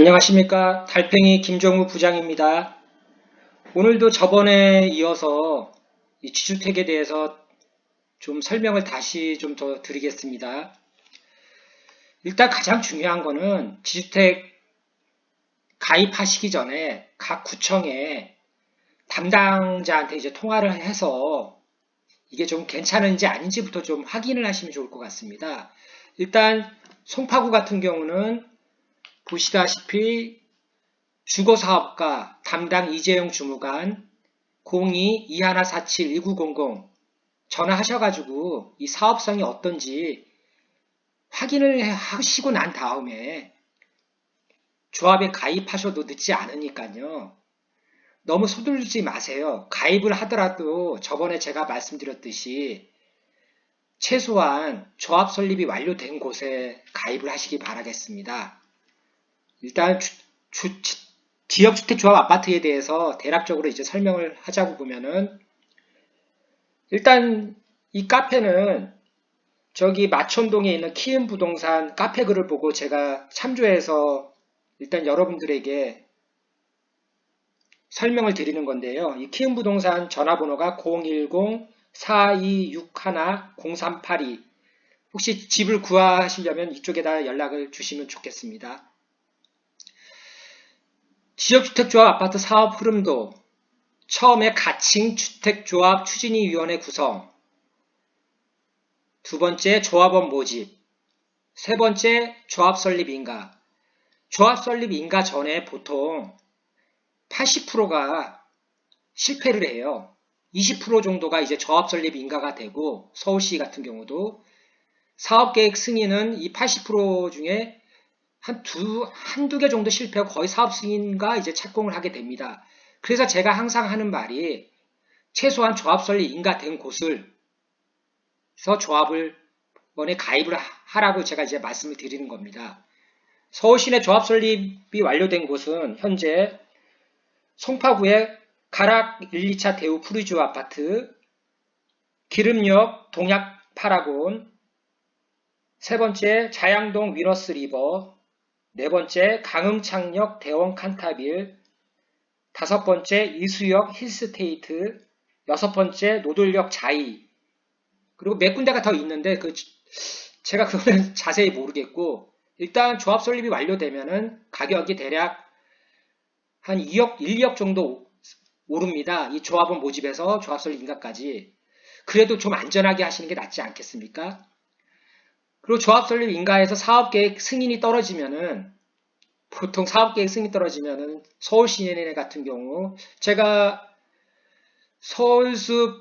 안녕하십니까. 달팽이 김정우 부장입니다. 오늘도 저번에 이어서 이 지주택에 대해서 좀 설명을 다시 좀 더 드리겠습니다. 일단 가장 중요한 거는 지주택 가입하시기 전에 각 구청에 담당자한테 이제 통화를 해서 이게 좀 괜찮은지 아닌지부터 좀 확인을 하시면 좋을 것 같습니다. 일단 송파구 같은 경우는 보시다시피 주거사업가 담당 이재용 주무관 02-2147-1900 전화하셔가지고 이 사업성이 어떤지 확인을 하시고 난 다음에 조합에 가입하셔도 늦지 않으니까요. 너무 서두르지 마세요. 가입을 하더라도 저번에 제가 말씀드렸듯이 최소한 조합 설립이 완료된 곳에 가입을 하시기 바라겠습니다. 일단 지역주택조합 아파트에 대해서 대략적으로 이제 설명을 하자고 보면은 일단 이 카페는 저기 마천동에 있는 키움부동산 카페 글을 보고 제가 참조해서 일단 여러분들에게 설명을 드리는 건데요. 이 키움부동산 전화번호가 010-4261-0382 혹시 집을 구하시려면 이쪽에다 연락을 주시면 좋겠습니다. 지역주택조합 아파트 사업 흐름도 처음에 가칭 주택조합 추진위원회 구성, 두 번째 조합원 모집, 세 번째 조합 설립 인가. 조합 설립 인가 전에 보통 80%가 실패를 해요. 20% 정도가 이제 조합 설립 인가가 되고 서울시 같은 경우도 사업계획 승인은 이 80% 중에 한두 개 정도 실패하고 거의 사업 승인과 이제 착공을 하게 됩니다. 그래서 제가 항상 하는 말이 최소한 조합 설립 인가된 곳을 조합을 원에 가입을 하라고 제가 이제 말씀을 드리는 겁니다. 서울시내 조합 설립이 완료된 곳은 현재 송파구의 가락 1, 2차 대우 프리주 아파트, 기름역 동약 파라곤, 세 번째 자양동 위너스 리버, 네 번째 강흥창역 대원 칸타빌, 다섯 번째 이수역 힐스테이트, 여섯 번째 노들역 자이, 그리고 몇 군데가 더 있는데 제가 그거는 자세히 모르겠고 일단 조합 설립이 완료되면은 가격이 대략 한 2억, 1, 2억 정도 오릅니다. 이 조합원 모집에서 조합 설립 인가까지. 그래도 좀 안전하게 하시는 게 낫지 않겠습니까? 그리고 조합 설립 인가에서 사업계획 승인이 떨어지면은 보통 사업계획 승인이 떨어지면은 서울시내 같은 경우 제가 서울숲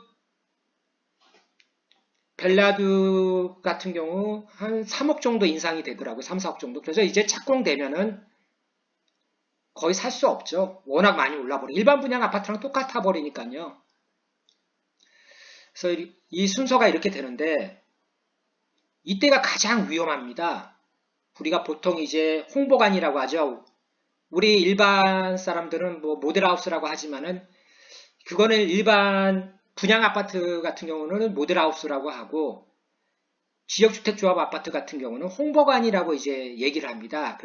벨라뷰 같은 경우 한 3억 정도 인상이 되더라고요. 3, 4억 정도. 그래서 이제 착공되면은 거의 살 수 없죠. 워낙 많이 올라버려. 일반 분양 아파트랑 똑같아 버리니까요. 그래서 이 순서가 이렇게 되는데 이때가 가장 위험합니다. 우리가 보통 이제 홍보관이라고 하죠. 우리 일반 사람들은 뭐 모델하우스라고 하지만은 그거는 일반 분양 아파트 같은 경우는 모델하우스라고 하고 지역주택조합 아파트 같은 경우는 홍보관이라고 이제 얘기를 합니다.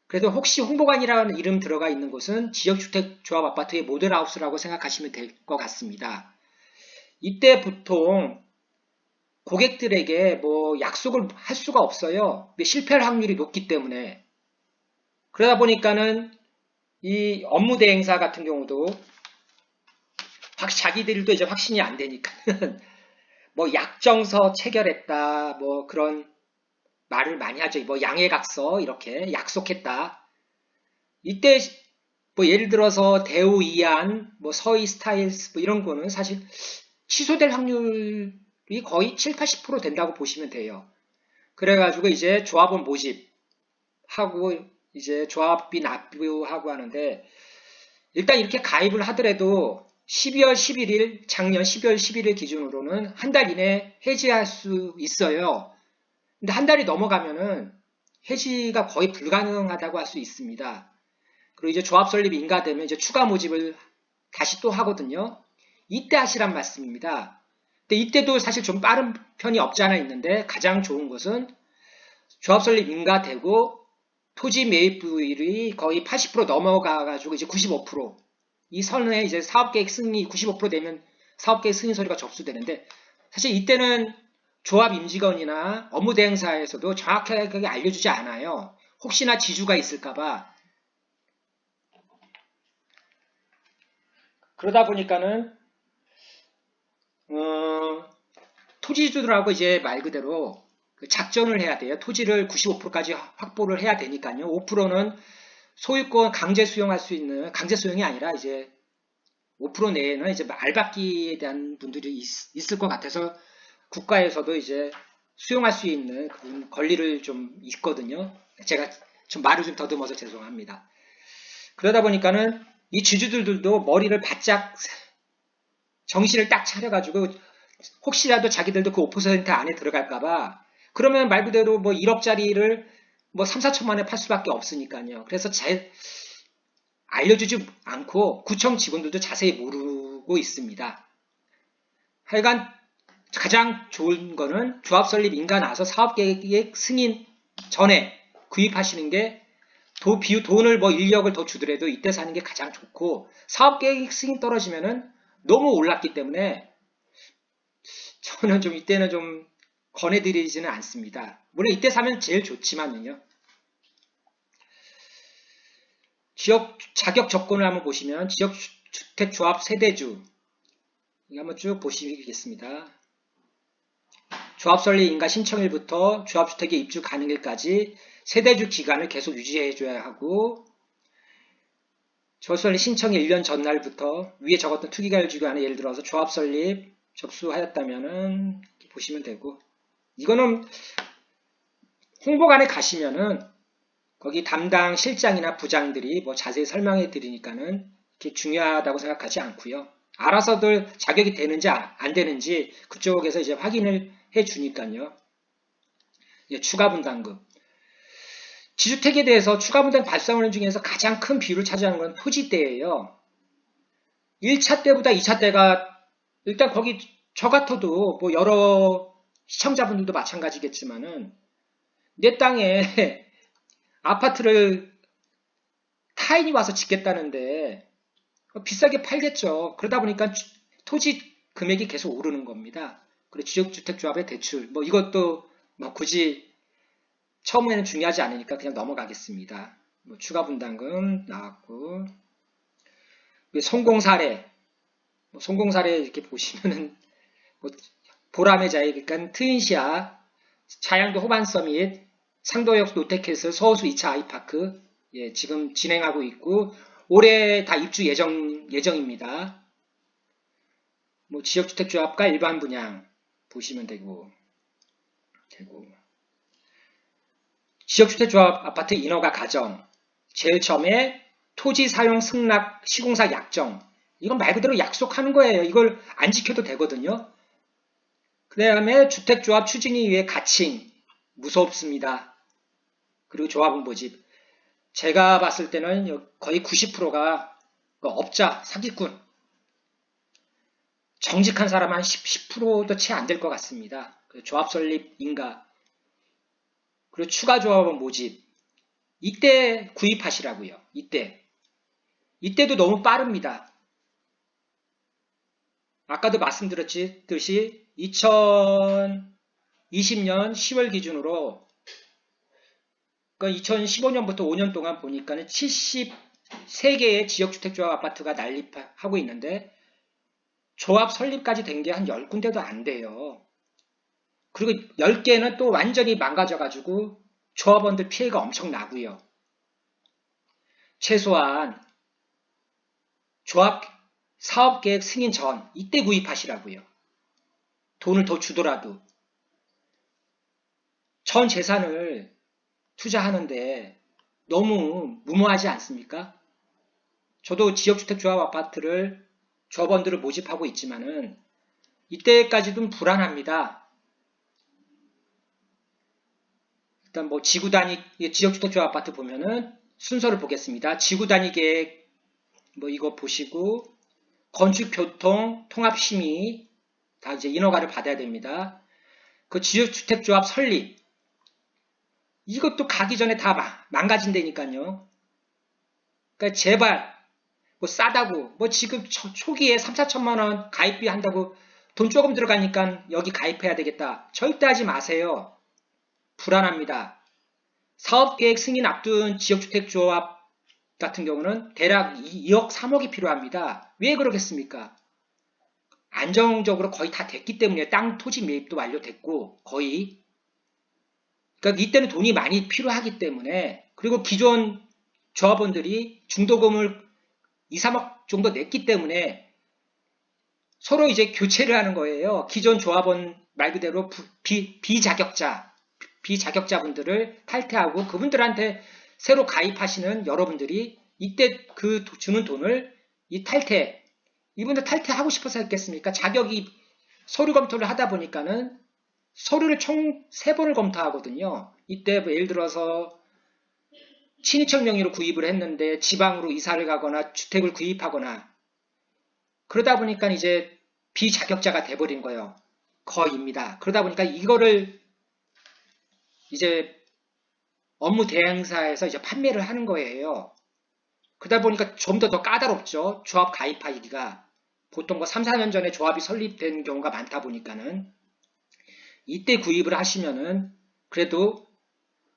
그래도 혹시 홍보관이라는 이름 들어가 있는 곳은 지역주택조합 아파트의 모델하우스라고 생각하시면 될 것 같습니다. 이때 보통 고객들에게 뭐 약속을 할 수가 없어요. 실패할 확률이 높기 때문에. 그러다 보니까는 이 업무 대행사 같은 경우도 자기들도 이제 확신이 안 되니까 뭐 약정서 체결했다 뭐 그런 말을 많이 하죠. 뭐 양해각서 이렇게 약속했다. 이때 뭐 예를 들어서 대우 이안, 뭐 서희 스타일스 뭐 이런 거는 사실 취소될 확률이 거의 7, 80% 된다고 보시면 돼요. 그래가지고 이제 조합원 모집하고 이제 조합비 납부하고 하는데 일단 이렇게 가입을 하더라도 12월 11일, 작년 12월 11일 기준으로는 한 달 이내 해지할 수 있어요. 근데 한 달이 넘어가면은 해지가 거의 불가능하다고 할 수 있습니다. 그리고 이제 조합 설립 인가되면 이제 추가 모집을 다시 또 하거든요. 이때 하시란 말씀입니다. 근데 이때도 사실 좀 빠른 편이 없지 않아 있는데 가장 좋은 것은 조합 설립 인가되고 토지 매입부율이 거의 80% 넘어가가지고 이제 95%이 선에 이제 사업계획 승인이 95% 되면 사업계획 승인 서류가 접수되는데 사실 이때는 조합 임직원이나 업무 대행사에서도 정확하게 알려주지 않아요. 혹시나 지주가 있을까봐. 그러다 보니까는 토지주들하고 이제 말 그대로 작전을 해야 돼요. 토지를 95%까지 확보를 해야 되니까요. 5%는 소유권 강제 수용할 수 있는, 강제 수용이 아니라 이제 5% 내에는 이제 알박기에 대한 분들이 있을 것 같아서 국가에서도 이제 수용할 수 있는 그런 권리를 좀 있거든요. 제가 좀 말을 좀 더듬어서 죄송합니다. 그러다 보니까는 이 지주들도 머리를 바짝 정신을 딱 차려가지고 혹시라도 자기들도 그 5% 안에 들어갈까봐 그러면 말 그대로 뭐 1억짜리를 뭐 3, 4천만에 팔 수밖에 없으니까요. 그래서 알려주지 않고 구청 직원들도 자세히 모르고 있습니다. 하여간 가장 좋은 거는 조합 설립 인가 나서 사업계획 승인 전에 구입하시는 게 돈을 뭐 인력을 더 주더라도 이때 사는 게 가장 좋고 사업계획 승인 떨어지면은 너무 올랐기 때문에 저는 좀 이때는 좀 권해드리지는 않습니다. 물론 이때 사면 제일 좋지만요. 지역 자격 조건을 한번 보시면 지역주택조합 세대주 이거 한번 쭉 보시겠습니다. 조합 설립 인가 신청일부터 조합주택에 입주 가능일까지 세대주 기간을 계속 유지해줘야 하고 조합 설립 신청의 1년 전날부터 위에 적었던 투기가율 주간에 예를 들어서 조합 설립 접수하였다면은 이렇게 보시면 되고 이거는 홍보관에 가시면은 거기 담당 실장이나 부장들이 뭐 자세히 설명해 드리니까는 이렇게 중요하다고 생각하지 않고요. 알아서들 자격이 되는지 안 되는지 그쪽에서 이제 확인을 해 주니까요. 추가 분담금. 지주택에 대해서 추가 분담 발생하는 중에서 가장 큰 비율을 차지하는 건 토지대예요. 1차 때보다 2차 때가 일단 거기 저 같아도 뭐 여러 시청자분들도 마찬가지겠지만은 내 땅에 아파트를 타인이 와서 짓겠다는데 비싸게 팔겠죠. 그러다 보니까 토지 금액이 계속 오르는 겁니다. 그리고 지역주택조합의 대출 뭐 이것도 뭐 굳이 처음에는 중요하지 않으니까 그냥 넘어가겠습니다. 뭐 추가 분담금 나왔고 성공 사례 뭐 성공 사례 이렇게 보시면은 뭐 보람의 자유 그러니까 트윈시아 차양도 호반 서밋 상도역 롯데캐슬 서호수 2차 아이파크 예, 지금 진행하고 있고 올해 다 입주 예정입니다. 뭐 지역주택조합과 일반 분양 보시면 되고 지역주택조합 아파트 인허가 과정 제일 처음에 토지 사용 승낙 시공사 약정 이건 말 그대로 약속하는 거예요. 이걸 안 지켜도 되거든요. 그 다음에 주택조합 추진위 위해 가칭 무섭습니다. 그리고 조합은 모집 제가 봤을 때는 거의 90%가 업자 사기꾼 정직한 사람 한 10%도 채 안 될 것 같습니다. 조합 설립 인가 그리고 추가 조합원 모집 이때 구입하시라고요. 이때도 너무 빠릅니다. 아까도 말씀드렸듯이 2020년 10월 기준으로 그러니까 2015년부터 5년 동안 보니까는 73개의 지역주택조합 아파트가 난립하고 있는데 조합 설립까지 된 게 한 10군데도 안 돼요. 그리고 10개는 또 완전히 망가져가지고 조합원들 피해가 엄청 나고요. 최소한 조합 사업계획 승인 전 이때 구입하시라고요. 돈을 더 주더라도 전 재산을 투자하는데 너무 무모하지 않습니까? 저도 지역주택조합 아파트를 조합원들을 모집하고 있지만은 이때까지도 불안합니다. 일단 뭐 지구 단위 지역주택조합 아파트 보면은 순서를 보겠습니다. 지구 단위 계획 뭐 이거 보시고 건축 교통 통합 심의 다 이제 인허가를 받아야 됩니다. 그 지역주택조합 설립 이것도 가기 전에 다 망가진다니까요. 그러니까 제발 뭐 싸다고 뭐 지금 초기에 3, 4천만 원 가입비 한다고 돈 조금 들어가니까 여기 가입해야 되겠다. 절대 하지 마세요. 불안합니다. 사업계획 승인 앞둔 지역주택조합 같은 경우는 대략 2억, 3억이 필요합니다. 왜 그러겠습니까? 안정적으로 거의 다 됐기 때문에 땅, 토지 매입도 완료됐고 거의 그러니까 이때는 돈이 많이 필요하기 때문에 그리고 기존 조합원들이 중도금을 2, 3억 정도 냈기 때문에 서로 이제 교체를 하는 거예요. 기존 조합원 말 그대로 비자격자분들을 탈퇴하고 그분들한테 새로 가입하시는 여러분들이 이때 그 주는 돈을 이분들 탈퇴하고 싶어서 했겠습니까? 자격이 서류 검토를 하다 보니까는 서류를 총 3번을 검토하거든요. 이때 뭐 예를 들어서 친인척 명의로 구입을 했는데 지방으로 이사를 가거나 주택을 구입하거나 그러다 보니까 이제 비자격자가 돼버린 거예요. 거의입니다. 그러다 보니까 이거를 이제 업무 대행사에서 이제 판매를 하는 거예요. 그러다 보니까 좀 더 까다롭죠. 조합 가입하기가. 보통 3, 4년 전에 조합이 설립된 경우가 많다 보니까는 이때 구입을 하시면은 그래도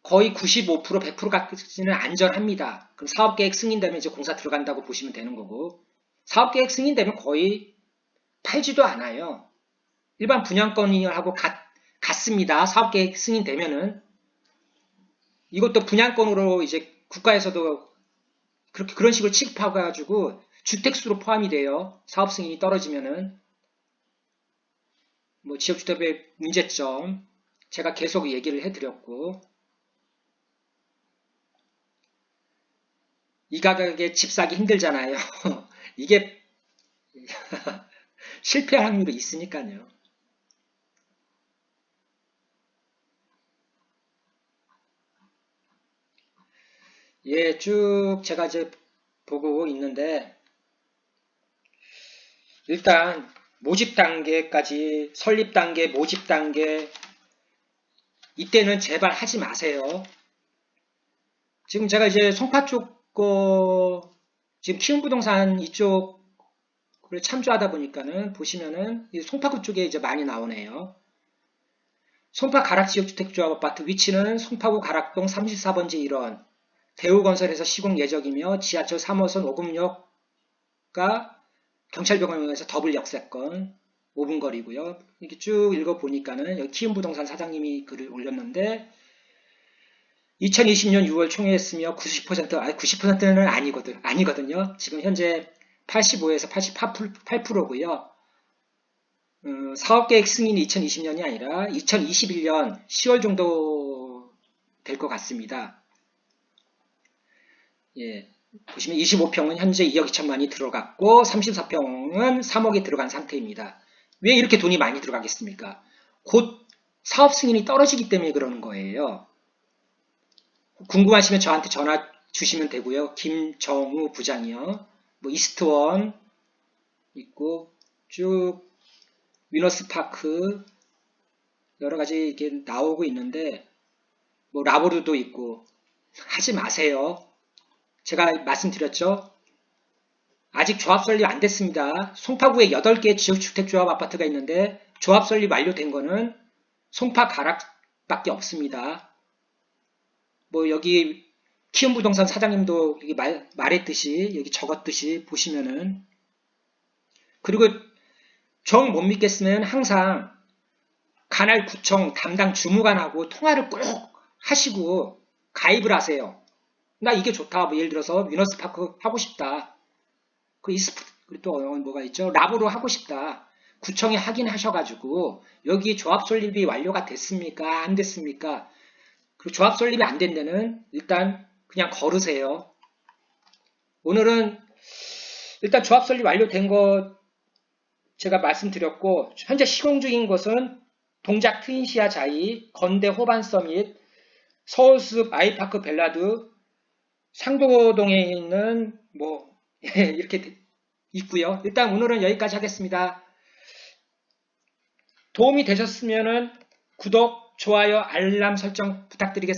거의 95%, 100%까지는 안전합니다. 그럼 사업계획 승인되면 이제 공사 들어간다고 보시면 되는 거고 사업계획 승인되면 거의 팔지도 않아요. 일반 분양권하고 같습니다. 사업계획 승인되면은 이것도 분양권으로 이제 국가에서도 그런 식으로 취급해가지고 주택수로 포함이 돼요. 사업 승인이 떨어지면은 뭐 지역주택의 문제점 제가 계속 얘기를 해드렸고 이 가격에 집 사기 힘들잖아요. 이게 실패할 확률이 있으니까요. 예, 쭉 제가 이제 보고 있는데 일단 모집 단계까지 설립 단계, 모집 단계 이때는 제발 하지 마세요. 지금 제가 이제 송파 쪽 지금 키움부동산 이쪽을 참조하다 보니까는 보시면은 송파구 쪽에 이제 많이 나오네요. 송파 가락지역주택조합 아파트 위치는 송파구 가락동 34번지 1원 대우건설에서 시공 예정이며 지하철 3호선 오금역과 경찰병원에서 더블 역세권 5분 거리고요. 이렇게 쭉 읽어보니까는 여기 키움부동산 사장님이 글을 올렸는데 2020년 6월 총회했으며 90%는 아니거든요. 지금 현재 85에서 88%고요. 사업계획 승인이 2020년이 아니라 2021년 10월 정도 될 것 같습니다. 예, 보시면 25평은 현재 2억 2천만이 들어갔고 34평은 3억이 들어간 상태입니다. 왜 이렇게 돈이 많이 들어가겠습니까? 곧 사업 승인이 떨어지기 때문에 그러는 거예요. 궁금하시면 저한테 전화 주시면 되고요. 김정우 부장이요. 뭐 이스트원 있고 쭉 위너스파크 여러 가지 이렇게 나오고 있는데 뭐 라보르도 있고 하지 마세요. 제가 말씀드렸죠. 아직 조합 설립 안 됐습니다. 송파구에 8개 지역주택조합 아파트가 있는데 조합 설립 완료된 거는 송파 가락밖에 없습니다. 뭐 여기 키움부동산 사장님도 여기 말했듯이 여기 적었듯이 보시면은 그리고 정 못 믿겠으면 항상 관할구청 담당 주무관하고 통화를 꼭 하시고 가입을 하세요. 나 이게 좋다. 뭐 예를 들어서 위너스파크 하고 싶다. 그리고 또 뭐가 있죠? 라보로 하고 싶다. 구청에 확인하셔가지고 여기 조합 설립이 완료가 됐습니까? 안 됐습니까? 그리고 조합 설립이 안 된 데는 일단 그냥 걸으세요. 오늘은 일단 조합 설립 완료된 거 제가 말씀드렸고 현재 시공 중인 것은 동작 트윈시아 자이, 건대 호반 서밋, 서울숲 아이파크 벨라드, 상도동에 있는 뭐 이렇게 있고요. 일단 오늘은 여기까지 하겠습니다. 도움이 되셨으면 구독, 좋아요, 알람 설정 부탁드리겠습니다.